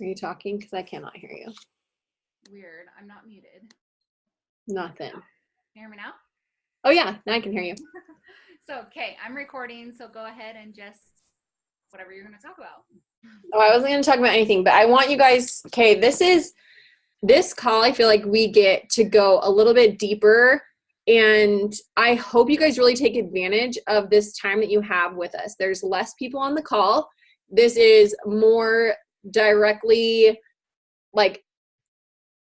Are you talking? Because I cannot hear you. Weird. I'm not muted. Nothing. Can you hear me now? Oh yeah, now I can hear you. So, okay, I'm recording, so go ahead and just whatever you're going to talk about. Oh, I wasn't going to talk about anything, but I want you guys, okay, this call, I feel like we get to go a little bit deeper, and I hope you guys really take advantage of this time that you have with us. There's less people on the call. This is more directly, like,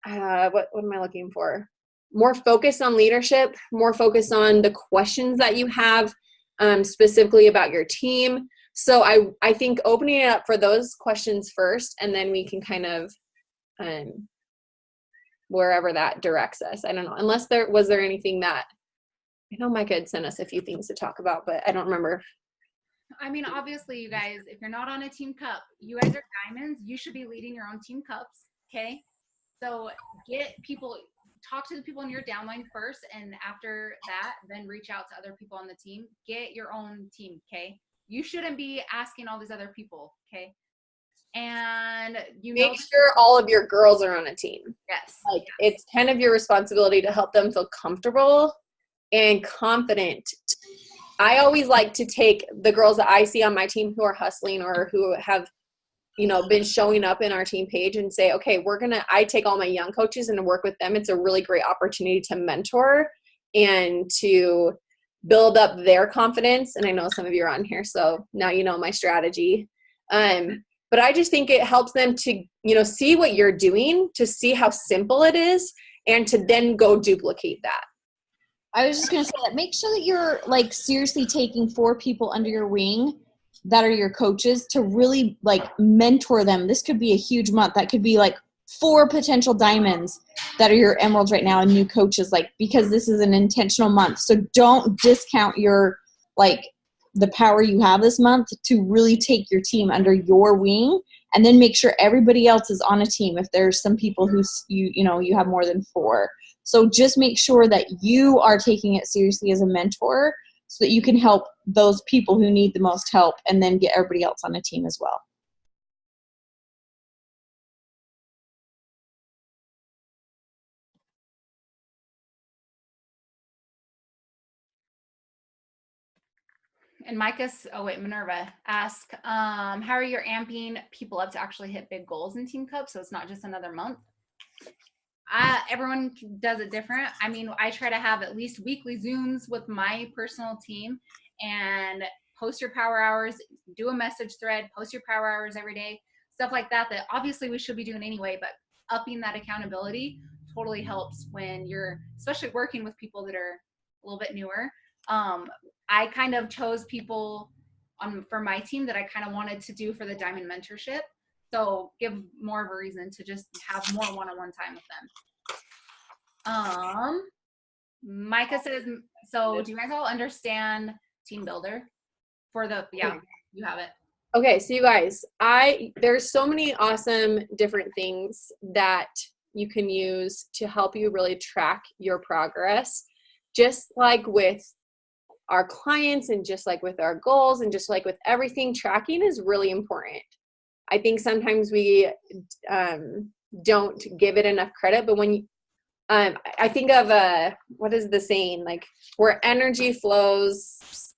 what am I looking for? More focused on leadership, more focused on the questions that you have specifically about your team. So I think opening it up for those questions first, and then we can kind of wherever that directs us. I don't know, unless was there anything that, I know Micah had sent us a few things to talk about, but I don't remember. I mean, obviously, you guys, if you're not on a team cup, you guys are diamonds. You should be leading your own team cups, okay? So talk to the people in your downline first, and after that, then reach out to other people on the team. Get your own team, okay? You shouldn't be asking all these other people, okay? And make sure all of your girls are on a team. Yes. Like, it's kind of your responsibility to help them feel comfortable and confident. I always like to take the girls that I see on my team who are hustling or who have, been showing up in our team page and say, okay, I take all my young coaches and work with them. It's a really great opportunity to mentor and to build up their confidence. And I know some of you are on here, so now you know my strategy. But I just think it helps them to, see what you're doing, to see how simple it is, and to then go duplicate that. I was just going to say that. Make sure that you're, seriously taking 4 people under your wing that are your coaches to really, mentor them. This could be a huge month. That could be, 4 potential diamonds that are your emeralds right now and new coaches, because this is an intentional month. So don't discount your, the power you have this month to really take your team under your wing, and then make sure everybody else is on a team if there's some people who you have more than 4. So just make sure that you are taking it seriously as a mentor so that you can help those people who need the most help, and then get everybody else on a team as well. And Minerva asked, how are you amping people up to actually hit big goals in Team Cup so it's not just another month? Everyone does it different. I mean, I try to have at least weekly Zooms with my personal team and post your power hours, do a message thread, post your power hours every day, stuff like that obviously we should be doing anyway, but upping that accountability totally helps when you're especially working with people that are a little bit newer. I kind of chose people for my team that I kind of wanted to do for the Diamond Mentorship. So give more of a reason to just have more one-on-one time with them. Micah says, so do you guys all understand Team Builder? You have it. Okay, so you guys, there's so many awesome different things that you can use to help you really track your progress, just like with our clients and just like with our goals and just like with everything. Tracking is really important. I think sometimes we don't give it enough credit, but when I think of what is the saying, where energy flows,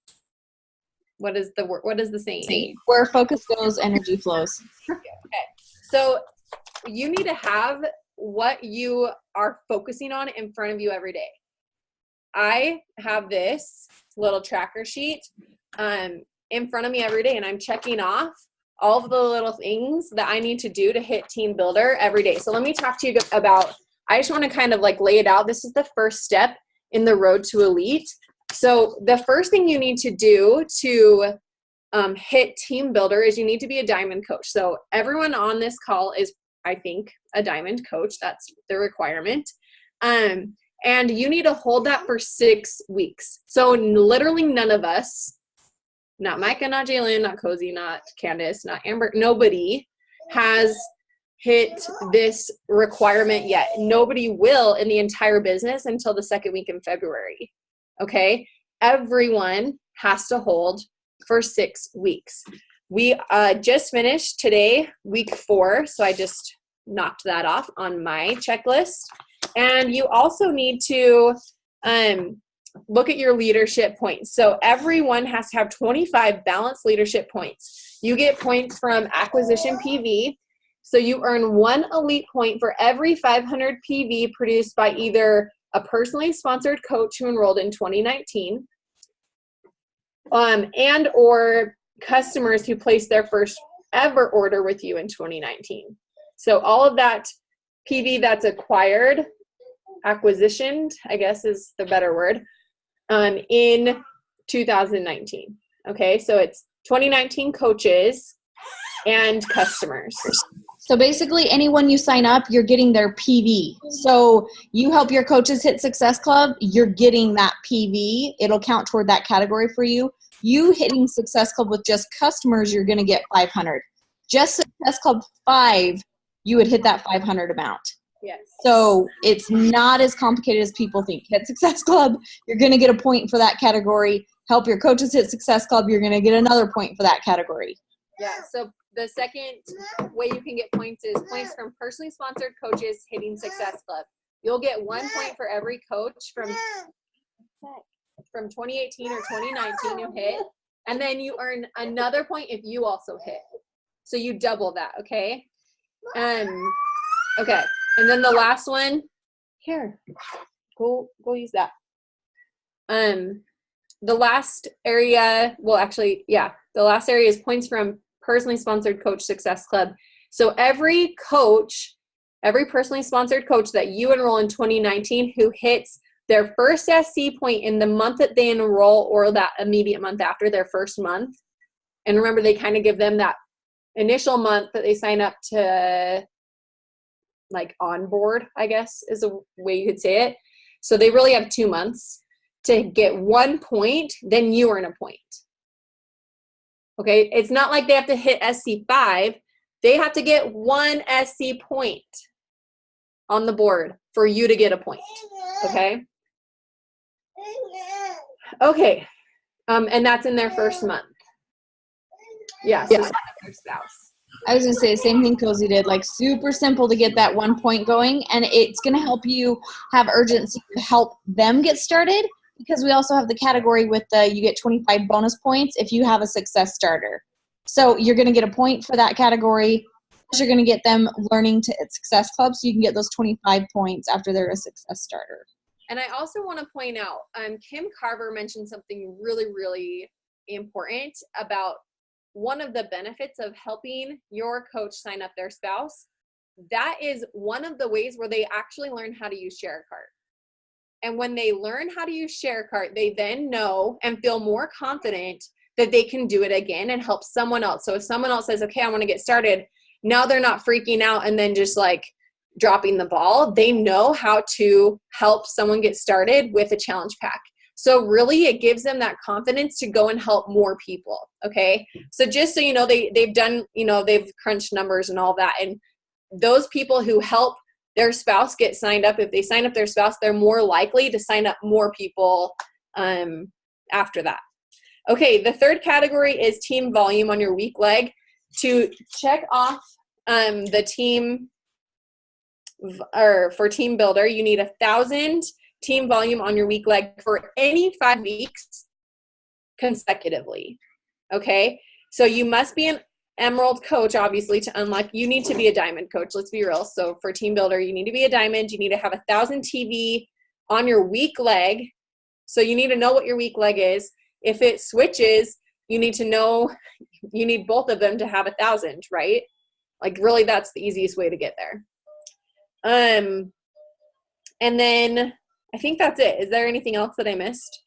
what is the saying? Where focus goes, energy flows. Okay, so you need to have what you are focusing on in front of you every day. I have this little tracker sheet in front of me every day, and I'm checking off all of the little things that I need to do to hit Team Builder every day. So let me talk to you about, I just want to kind of lay it out. This is the first step in the road to elite. So the first thing you need to do to hit Team Builder is you need to be a diamond coach. So everyone on this call is, I think, a diamond coach. That's the requirement. And you need to hold that for 6 weeks. So literally none of us, not Micah, not Jalen, not Cozy, not Candace, not Amber, nobody has hit this requirement yet. Nobody will in the entire business until the 2nd week in February. Okay? Everyone has to hold for 6 weeks. We just finished today, week 4. So I just knocked that off on my checklist. And you also need to look at your leadership points. So everyone has to have 25 balanced leadership points. You get points from acquisition PV. So you earn 1 elite point for every 500 PV produced by either a personally sponsored coach who enrolled in 2019, and or customers who placed their first ever order with you in 2019. So all of that PV that's acquired, acquisitioned, I guess is the better word, in 2019. Okay, so it's 2019 coaches and customers. So basically anyone you sign up, you're getting their PV. So you help your coaches hit Success Club, you're getting that PV. It'll count toward that category for you. You hitting Success Club with just customers, you're going to get 500. Just Success Club 5, you would hit that 500 amount. Yes. So it's not as complicated as people think. Hit Success Club, you're going to get a point for that category. Help your coaches hit Success Club, you're going to get another point for that category. Yeah, so the second way you can get points is points from personally sponsored coaches hitting Success Club. You'll get 1 point for every coach from 2018 or 2019 you hit, and then you earn another point if you also hit. So you double that, okay? Okay, and then the last one, here, go use that. The last area, well, actually, yeah, the last area is points from personally sponsored coach Success Club. So every coach, every personally sponsored coach that you enroll in 2019 who hits their first SC point in the month that they enroll or that immediate month after their first month. And remember, they kind of give them that initial month that they sign up to like onboard, I guess is a way you could say it. So they really have 2 months to get 1 point, then you earn a point. Okay, it's not like they have to hit SC5. They have to get 1 SC point on the board for you to get a point. Okay? Okay, and that's in their first month. Yeah, so their spouse. I was going to say the same thing Cozy did, like super simple to get that 1 point going, and it's going to help you have urgency to help them get started, because we also have the category with you get 25 bonus points if you have a success starter. So you're going to get a point for that category. You're going to get them learning to Success Club, so you can get those 25 points after they're a success starter. And I also want to point out, Kim Carver mentioned something really, really important about one of the benefits of helping your coach sign up their spouse. That is one of the ways where they actually learn how to use ShareCart. And when they learn how to use ShareCart, they then know and feel more confident that they can do it again and help someone else. So if someone else says, okay, I want to get started, now they're not freaking out and then just like dropping the ball. They know how to help someone get started with a challenge pack. So really it gives them that confidence to go and help more people. Okay. So just so you know, they've done, they've crunched numbers and all that. And those people who help their spouse get signed up, if they sign up their spouse, they're more likely to sign up more people after that. Okay, the third category is team volume on your weak leg. To check off the team, or for team builder, you need 1,000 team volume on your weak leg for any 5 weeks consecutively. Okay, so you must be an Emerald coach, obviously, to unlock. You need to be a diamond coach, let's be real. So for team builder, you need to be a diamond. You need to have 1,000 TV on your weak leg. So you need to know what your weak leg is. If it switches, you need to know, you need both of them to have 1,000, right? Like really, that's the easiest way to get there. And then I think that's it. Is there anything else that I missed?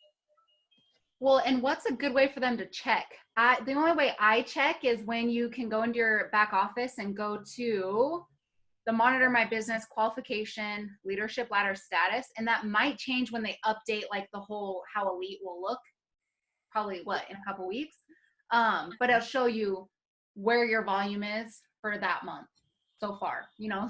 Well, and what's a good way for them to check? The only way I check is when you can go into your back office and go to the Monitor My Business qualification leadership ladder status. And that might change when they update like the whole how elite will look, probably in a couple weeks. But it'll show you where your volume is for that month so far,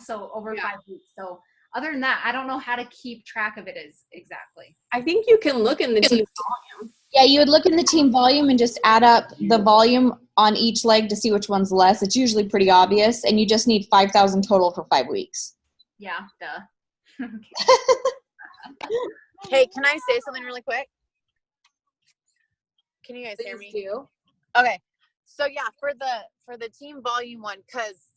so over 5 weeks. So other than that, I don't know how to keep track of it exactly. I think you can look in the team volume. Yeah, you would look in the team volume and just add up the volume on each leg to see which one's less. It's usually pretty obvious, and you just need 5,000 total for 5 weeks. Yeah, duh. Hey, can I say something really quick? Can you guys hear me? Do. Okay. So yeah, for the team volume one, because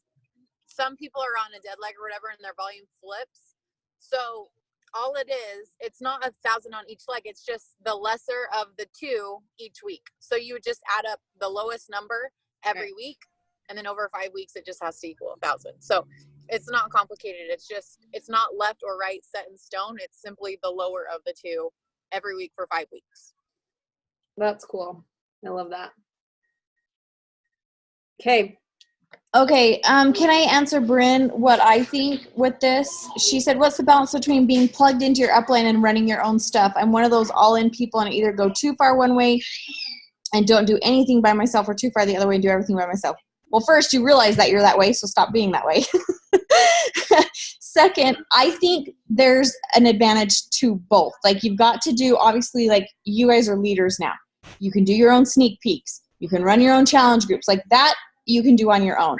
some people are on a dead leg or whatever and their volume flips. So all it is, it's not 1,000 on each leg. It's just the lesser of the 2 each week. So you would just add up the lowest number every week, and then over 5 weeks, it just has to equal 1,000. So it's not complicated. It's not left or right set in stone. It's simply the lower of the 2 every week for 5 weeks. That's cool. I love that. Okay. Okay, can I answer Bryn what I think with this? She said, what's the balance between being plugged into your upline and running your own stuff? I'm one of those all-in people, and I either go too far one way and don't do anything by myself, or too far the other way and do everything by myself. Well, first, you realize that you're that way, so stop being that way. Second, I think there's an advantage to both. Like, you've got to do, obviously, like, you guys are leaders now. You can do your own sneak peeks. You can run your own challenge groups. Like that, you can do on your own.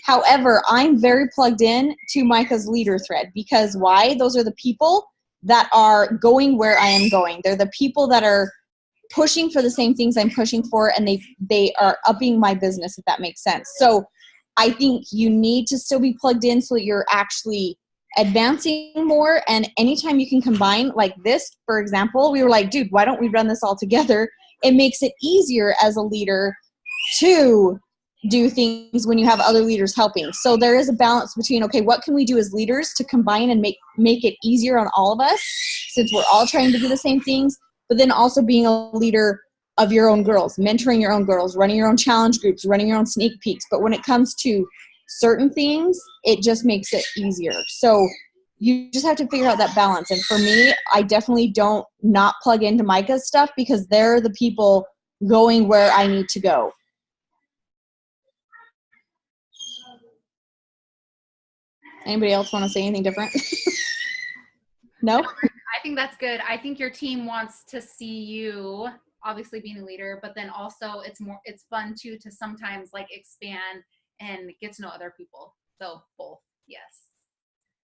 However, I'm very plugged in to Micah's leader thread, because why? Those are the people that are going where I am going. They're the people that are pushing for the same things I'm pushing for, and they are upping my business, if that makes sense. So I think you need to still be plugged in so that you're actually advancing more. And anytime you can combine, like this, for example, we were like, dude, why don't we run this all together? It makes it easier as a leader to do things when you have other leaders helping. So there is a balance between, okay, what can we do as leaders to combine and make it easier on all of us, since we're all trying to do the same things, but then also being a leader of your own girls, mentoring your own girls, running your own challenge groups, running your own sneak peeks. But when it comes to certain things, it just makes it easier. So you just have to figure out that balance. And for me, I definitely don't not plug into Micah's stuff, because they're the people going where I need to go. Anybody else want to say anything different? No? I think that's good. I think your team wants to see you obviously being a leader, but then also it's fun too to sometimes like expand and get to know other people. So both, yes.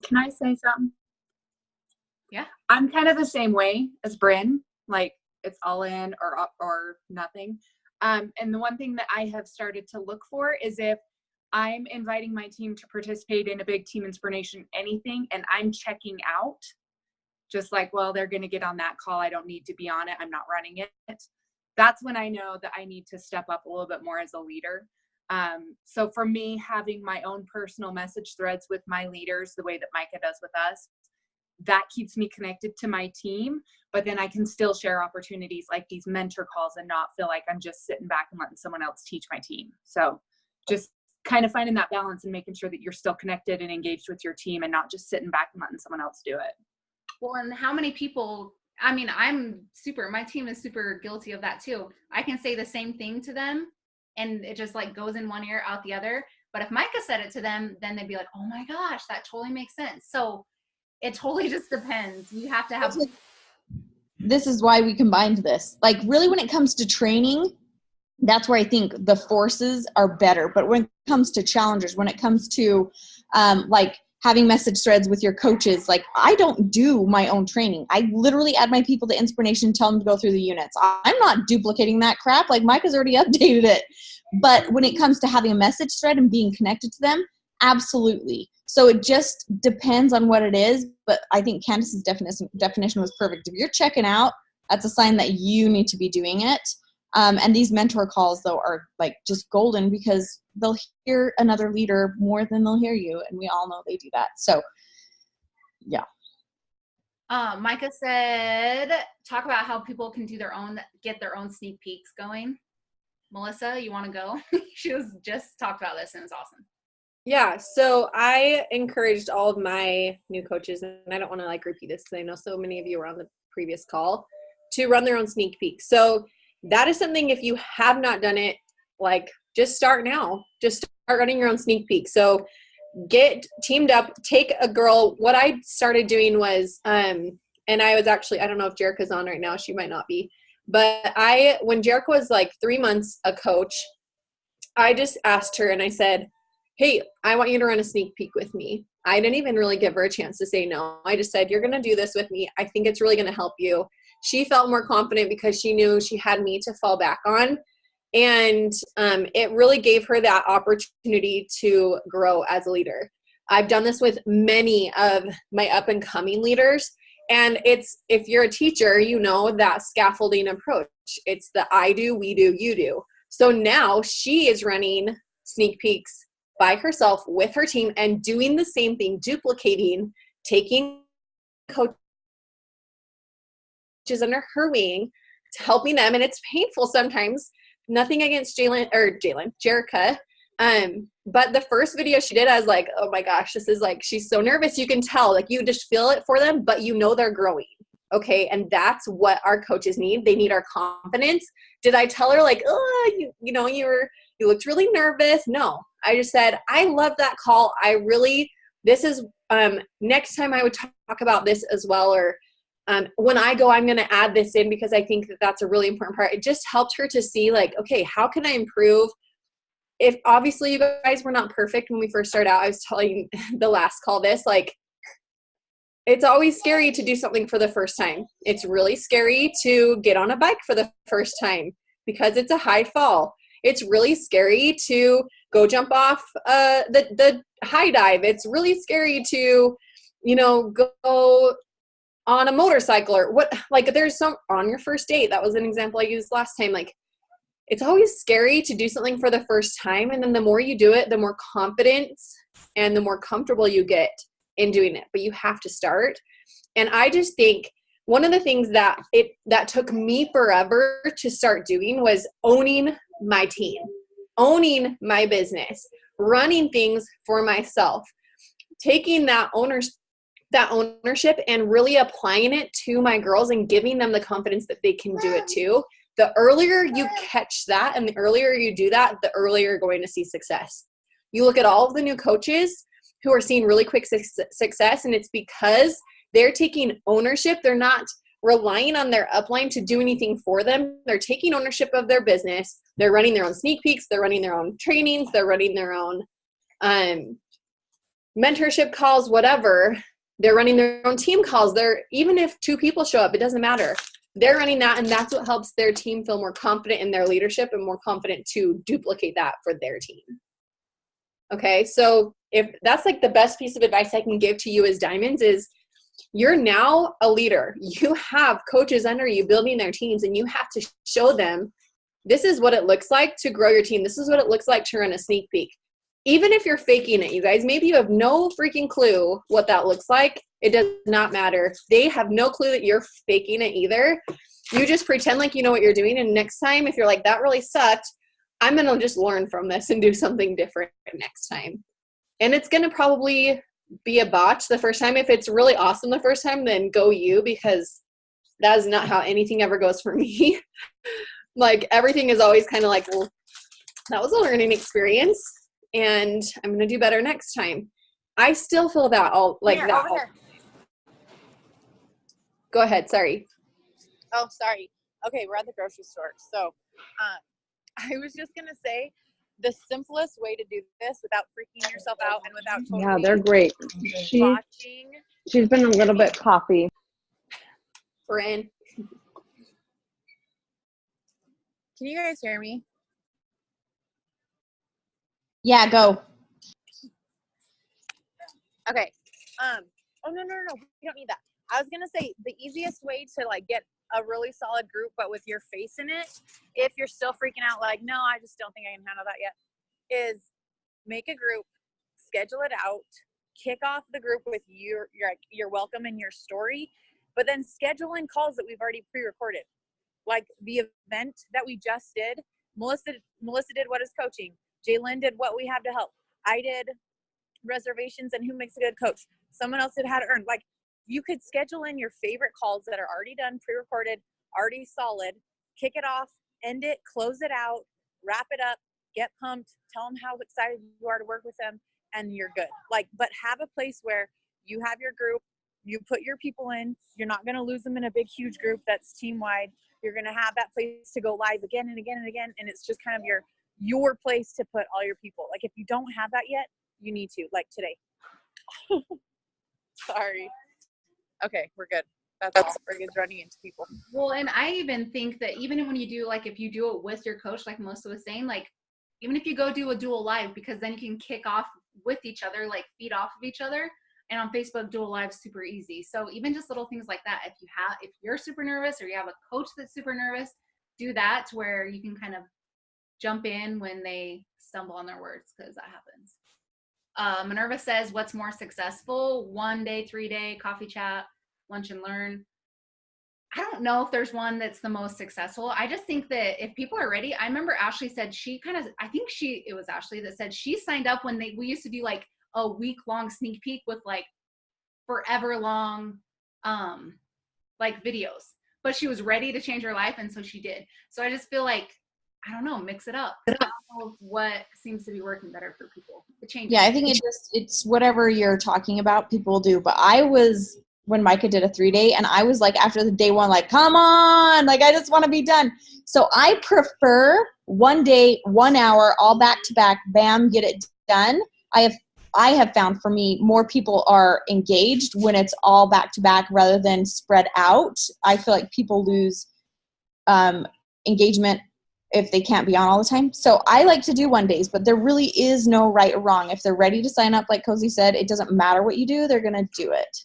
Can I say something? Yeah. I'm kind of the same way as Bryn. Like, it's all in or up or nothing. And the one thing that I have started to look for is if I'm inviting my team to participate in a big team inspiration, anything, and I'm checking out, just like, well, they're going to get on that call. I don't need to be on it. I'm not running it. That's when I know that I need to step up a little bit more as a leader. So for me, having my own personal message threads with my leaders, the way that Micah does with us, that keeps me connected to my team, but then I can still share opportunities like these mentor calls and not feel like I'm just sitting back and letting someone else teach my team. So just kind of finding that balance and making sure that you're still connected and engaged with your team and not just sitting back and letting someone else do it. Well, and how many people, I mean, my team is super guilty of that too. I can say the same thing to them and it just like goes in one ear, out the other. But if Micah said it to them, then they'd be like, oh my gosh, that totally makes sense. So it totally just depends. You have to have. This is why we combined this. Like, really, when it comes to training, that's where I think the forces are better. But when it comes to challengers, when it comes to like having message threads with your coaches, like, I don't do my own training. I literally add my people to Inspiration, tell them to go through the units. I'm not duplicating that crap. Like, Mike has already updated it. But when it comes to having a message thread and being connected to them, absolutely. So it just depends on what it is. But I think Candace's definition was perfect. If you're checking out, that's a sign that you need to be doing it. And these mentor calls, though, are like just golden because they'll hear another leader more than they'll hear you. And we all know they do that. So, yeah. Micah said, talk about how people can get their own sneak peeks going. Melissa, you want to go? She was just talked about this and it's awesome. Yeah, so I encouraged all of my new coaches, and I don't want to like repeat this because I know so many of you were on the previous call, to run their own sneak peek. So that is something, if you have not done it, like, just start now. Just start running your own sneak peek. So get teamed up, take a girl. What I started doing was, and I was actually, I don't know if Jerica's on right now. She might not be. But when Jerica was like 3 months a coach, I just asked her and I said, hey, I want you to run a sneak peek with me. I didn't even really give her a chance to say no. I just said, you're going to do this with me. I think it's really going to help you. She felt more confident because she knew she had me to fall back on. And it really gave her that opportunity to grow as a leader. I've done this with many of my up and coming leaders. And it's, if you're a teacher, you know that scaffolding approach. It's the I do, we do, you do. So now she is running sneak peeks by herself with her team and doing the same thing, duplicating, taking coaches under her wing, helping them. And it's painful sometimes. Nothing against Jerica. But the first video she did, I was like, oh my gosh, this is like, she's so nervous. You can tell, like, you just feel it for them, but you know they're growing. Okay. And that's what our coaches need. They need our confidence. Did I tell her like, oh, you looked really nervous? No, I just said, I love that call. This is, next time I would talk about this as well. Or when I go, I'm going to add this in because I think that that's a really important part. It just helped her to see like, okay, how can I improve? If obviously you guys were not perfect when we first started out, I was telling the last call this, like, it's always scary to do something for the first time. It's really scary to get on a bike for the first time because it's a high fall. It's really scary to go jump off the high dive. It's really scary to, go on a motorcycle or what, like there's some on your first date. That was an example I used last time. Like, it's always scary to do something for the first time. And then the more you do it, the more confidence and the more comfortable you get in doing it. But you have to start. And I just think one of the things that took me forever to start doing was owning my team, owning my business, running things for myself, taking that ownership and really applying it to my girls and giving them the confidence that they can do it too. The earlier you catch that and the earlier you do that, the earlier you're going to see success. You look at all of the new coaches who are seeing really quick success, and it's because they're taking ownership. They're not relying on their upline to do anything for them. They're taking ownership of their business. They're running their own sneak peeks. They're running their own trainings. They're running their own mentorship calls, whatever. They're running their own team calls. Even if 2 people show up, it doesn't matter. They're running that, and that's what helps their team feel more confident in their leadership and more confident to duplicate that for their team. Okay, so if that's like the best piece of advice I can give to you as diamonds is you're now a leader. You have coaches under you building their teams, and you have to show them this is what it looks like to grow your team. This is what it looks like to run a sneak peek. Even if you're faking it, you guys, maybe you have no freaking clue what that looks like. It does not matter. They have no clue that you're faking it either. You just pretend like you know what you're doing. And next time, if you're like, that really sucked, I'm going to just learn from this and do something different next time. And it's going to probably be a botch the first time. If it's really awesome the first time, then go you, because that is not how anything ever goes for me. Like, everything is always kind of like, well, that was a learning experience, and I'm going to do better next time. I still feel that all like that. Go ahead. Sorry. Oh, sorry. Okay, we're at the grocery store. So I was just going to say the simplest way to do this without freaking yourself out and without totally yeah, they're great. She's been a little bit coffee. Bryn. Can you guys hear me? Yeah, go. Okay. Oh, no. We don't need that. I was going to say the easiest way to like get a really solid group, but with your face in it, if you're still freaking out, like, no, I just don't think I can handle that yet, is make a group, schedule it out, kick off the group with your welcome and your story, but then schedule in calls that we've already pre-recorded. Like the event that we just did, Melissa did What is Coaching. Jaylyn did What We Have to Help. I did reservations and Who Makes a Good Coach. Someone else did How to Earn. Like, you could schedule in your favorite calls that are already done, pre-recorded, already solid, kick it off, end it, close it out, wrap it up, get pumped, tell them how excited you are to work with them, and you're good. Like, but have a place where you have your group, you put your people in, you're not going to lose them in a big, huge group that's team-wide. You're going to have that place to go live again and again and again, and it's just kind of your place to put all your people. Like if you don't have that yet, you need to, like today. Sorry. Okay, we're good. That's all. Reagan's running into people. Well, and I even think that even when you do, like, if you do it with your coach, like Melissa was saying, like, even if you go do a dual live, because then you can kick off with each other, like feed off of each other. And on Facebook, dual live super easy. So even just little things like that, if you're super nervous or you have a coach that's super nervous, do that to where you can kind of jump in when they stumble on their words, because that happens. Minerva says, what's more successful? 1 day, 3 day, coffee chat, lunch and learn. I don't know if there's one that's the most successful. I just think that if people are ready, I remember Ashley said it was Ashley that said she signed up when we used to do like a week-long sneak peek with like forever long like videos, but she was ready to change her life, and so she did. So I just feel like, I don't know, mix it up. I don't know what seems to be working better for people. It changes. Yeah, I think it's whatever you're talking about, people do. But I was, when Micah did a 3-day, and I was like, after the day one, like, come on, like, I just want to be done. So I prefer 1 day, 1 hour, all back to back, bam, get it done. I have found for me, more people are engaged when it's all back to back rather than spread out. I feel like people lose engagement if they can't be on all the time. So I like to do 1 days, but there really is no right or wrong. If they're ready to sign up, like Cozy said, it doesn't matter what you do, they're going to do it.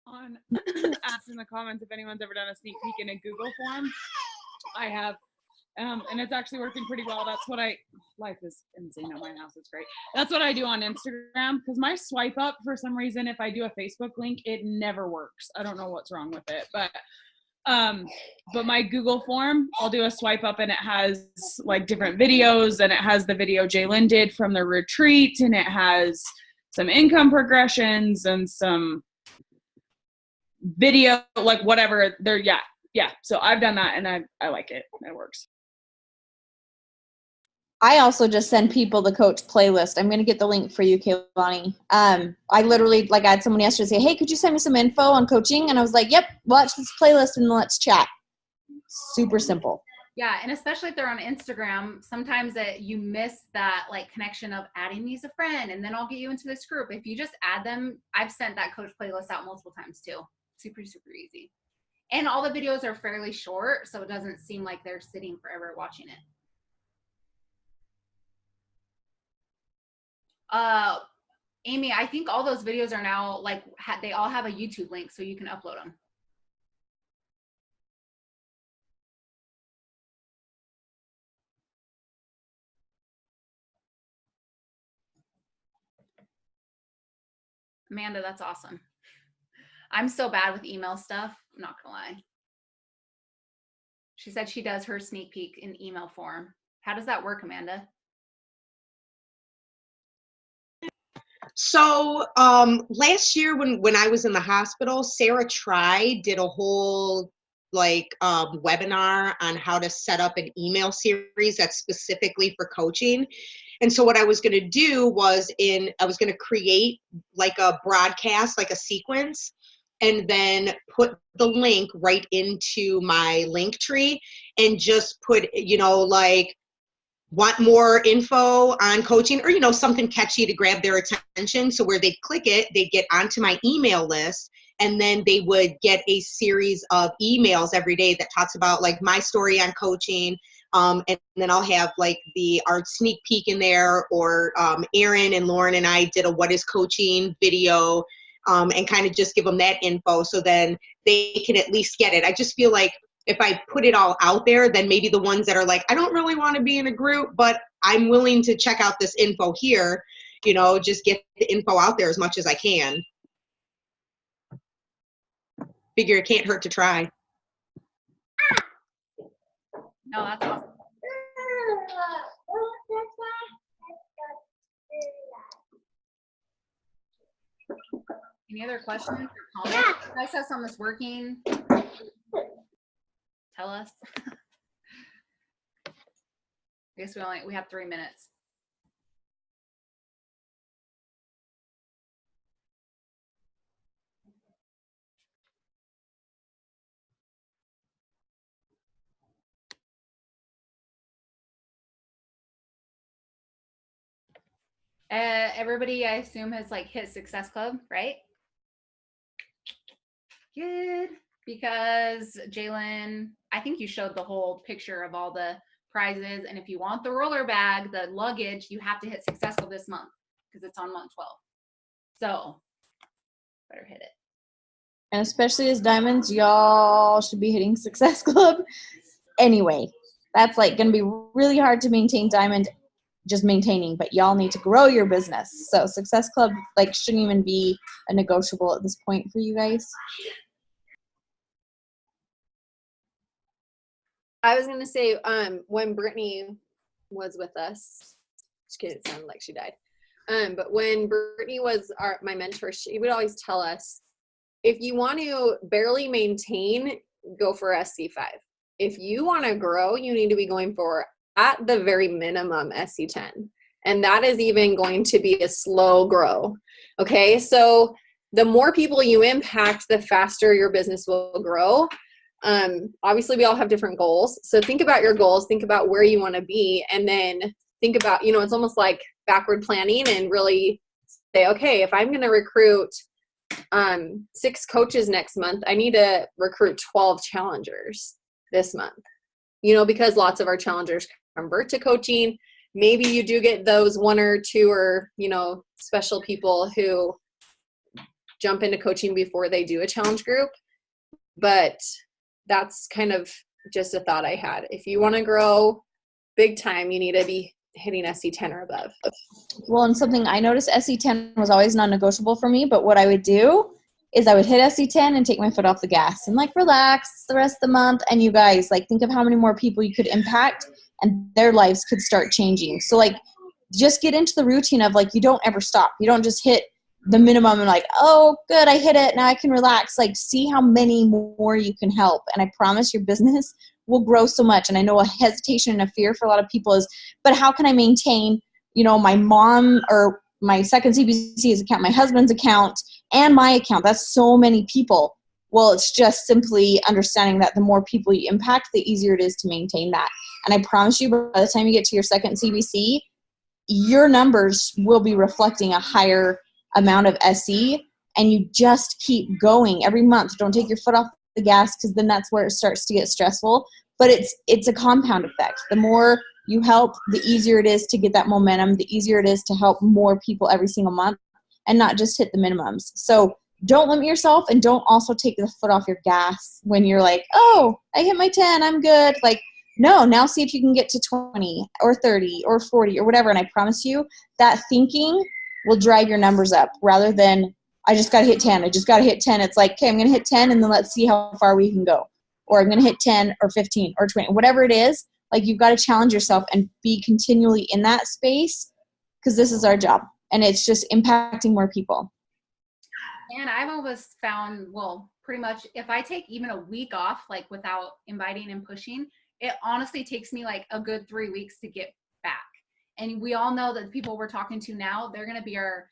On asked in the comments if anyone's ever done a sneak peek in a Google form. I have, and it's actually working pretty well. That's what life is insane at my house. It's great. That's what I do on Instagram, because my swipe up, for some reason, if I do a Facebook link, it never works. I don't know what's wrong with it, but my Google form, I'll do a swipe up and it has like different videos, and it has the video Jalen did from the retreat, and it has some income progressions and some video, like whatever there. Yeah. So I've done that, and I like it. It works. I also just send people the coach playlist. I'm going to get the link for you, Kaylani. I literally, like, I had someone yesterday say, hey, could you send me some info on coaching? And I was like, yep, watch this playlist and let's chat. Super simple. Yeah, and especially if they're on Instagram, sometimes you miss that like connection of adding me as a friend, and then I'll get you into this group. If you just add them, I've sent that coach playlist out multiple times too. Super, super easy. And all the videos are fairly short, so it doesn't seem like they're sitting forever watching it. Amy, I think all those videos are now like, they all have a YouTube link, so you can upload them. Amanda, that's awesome. I'm so bad with email stuff. I'm not gonna lie. She said she does her sneak peek in email form. How does that work, Amanda? So last year when I was in the hospital, Sarah did a whole webinar on how to set up an email series that's specifically for coaching. And so what I was going to do was I was going to create like a broadcast, like a sequence, and then put the link right into my link tree and just put, like, want more info on coaching, or something catchy to grab their attention. So where they'd click it, they'd get onto my email list, and then they would get a series of emails every day that talks about like my story on coaching. And then I'll have like our sneak peek in there, or Erin and Lauren and I did a what is coaching video, and kind of just give them that info, so then they can at least get it. I just feel like if I put it all out there, then maybe the ones that are like, I don't really want to be in a group, but I'm willing to check out this info here, just get the info out there as much as I can. Figure it can't hurt to try. No, that's awesome. Any other questions or comments? If you guys have something that's working, tell us. I guess we have 3 minutes. Everybody, I assume, has like hit Success Club, right? Good. Because Jalen, I think you showed the whole picture of all the prizes. And if you want the roller bag, the luggage, you have to hit Success Club this month because it's on month 12. So better hit it. And especially as diamonds, y'all should be hitting Success Club anyway. That's like going to be really hard to maintain diamond, just maintaining, but y'all need to grow your business. So Success Club like shouldn't even be a negotiable at this point for you guys. I was gonna say, when Brittany was with us, just kidding, it sounded like she died. But when Brittany was my mentor, she would always tell us, if you want to barely maintain, go for SC5. If you want to grow, you need to be going for, at the very minimum, SC10. And that is even going to be a slow grow. Okay, so the more people you impact, the faster your business will grow. Obviously we all have different goals. So think about your goals, think about where you want to be, and then think about, it's almost like backward planning, and really say, okay, if I'm going to recruit 6 coaches next month, I need to recruit 12 challengers this month, because lots of our challengers convert to coaching. Maybe you do get those 1 or 2 or, special people who jump into coaching before they do a challenge group. But that's kind of just a thought I had. If you want to grow big time, you need to be hitting SC10 or above. Well, and something I noticed, SC10 was always non-negotiable for me, but what I would do is I would hit SC10 and take my foot off the gas and like relax the rest of the month. And you guys, like, think of how many more people you could impact and their lives could start changing. So like, just get into the routine of like, you don't ever stop. You don't just hit the minimum and like, oh, good, I hit it, now I can relax. Like, see how many more you can help. And I promise your business will grow so much. And I know a hesitation and a fear for a lot of people is, but how can I maintain, my mom or my second CBC's account, my husband's account, and my account? That's so many people. Well, it's just simply understanding that the more people you impact, the easier it is to maintain that. And I promise you, by the time you get to your second CBC, your numbers will be reflecting a higher amount of SE, and you just keep going every month. Don't take your foot off the gas, because then that's where it starts to get stressful. But it's a compound effect. The more you help, the easier it is to get that momentum, the easier it is to help more people every single month and not just hit the minimums. So don't limit yourself, and don't also take the foot off your gas when you're like, oh, I hit my 10, I'm good. Like, no, now see if you can get to 20 or 30 or 40 or whatever. And I promise you that thinking will drive your numbers up, rather than I just got to hit 10. I just got to hit 10. It's like, okay, I'm going to hit 10 and then let's see how far we can go. Or I'm going to hit 10 or 15 or 20, whatever it is. Like, you've got to challenge yourself and be continually in that space, because this is our job and it's just impacting more people. And I've always found, well, pretty much if I take even a week off, like without inviting and pushing, it honestly takes me like a good 3 weeks to get back. And we all know that the people we're talking to now, they're going to be our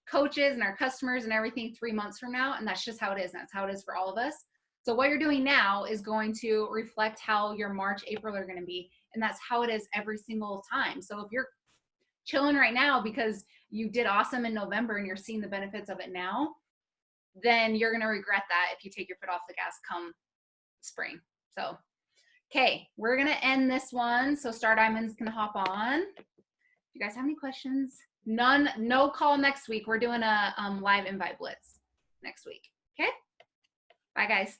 coaches and our customers and everything 3 months from now. And that's just how it is. And that's how it is for all of us. So what you're doing now is going to reflect how your March, April are going to be. And that's how it is every single time. So if you're chilling right now because you did awesome in November and you're seeing the benefits of it now, then you're going to regret that if you take your foot off the gas come spring. So, okay, we're going to end this one. So Star Diamond's going to hop on. If you guys have any questions, no call next week. We're doing a live invite blitz next week. Okay. Bye guys.